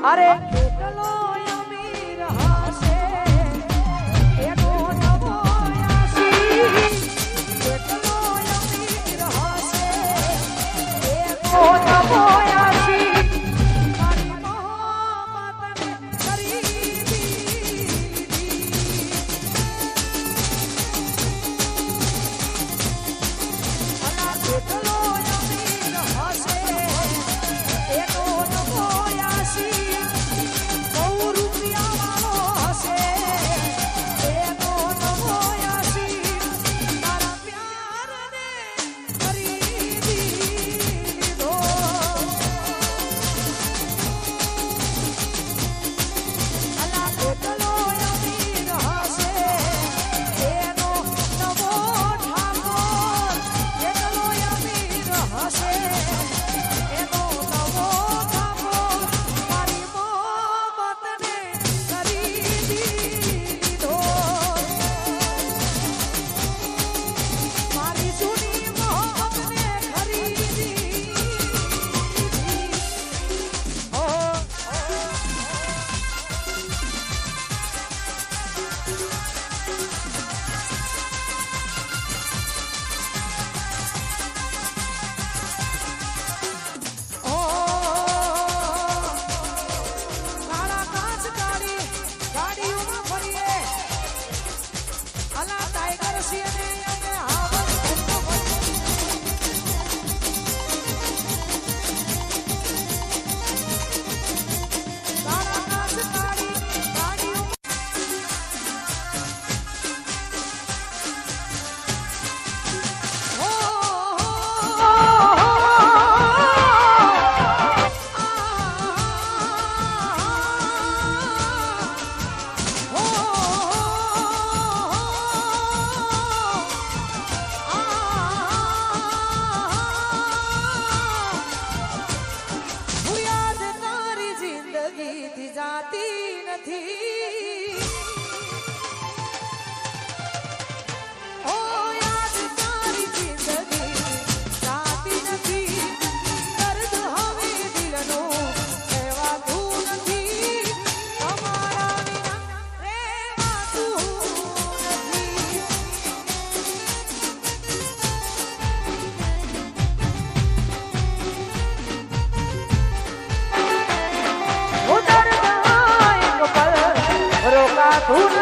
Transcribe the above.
અરે કેટલો અમીર હશે એનો નવો આશી કેટલો અમીર હશે એનો નવો આશી મારી મોહબ્બતને ખરીદી અલા કેટલો અમીર હશે એનો નવો આશી બહુ રૂપિયા વાળો હશે એનો નવો આશી તારા પ્યારને ખરીદી લીધો અલા કેટલો અમીર હશે એનો નવો ઠાકોર કેટલો અમીર હશે એનો નવો ઠાકોર મારી મોહબ્બતને ખરીદી લીધો મારી જૂની મોહબ્બતને ખરીદી લીધી ઓ કાળા કાચ કાળી ગાડીઓમાં ફરીએ અલા ટાઈગર સિંહને અમે હાવર ઘૂમતો ફરીએ કાળા કાચ કાળી ગાડીઓ યાદ તારી જિંદગીથી જાતી નથી ઓ યાદ તારી જિંદગી જાતી નથી દર્દ હવે દિલનું કહેવાતું નથી તમારા વિના રહેવાતું નથી ઓ દર્દ એક પલ રોકાતું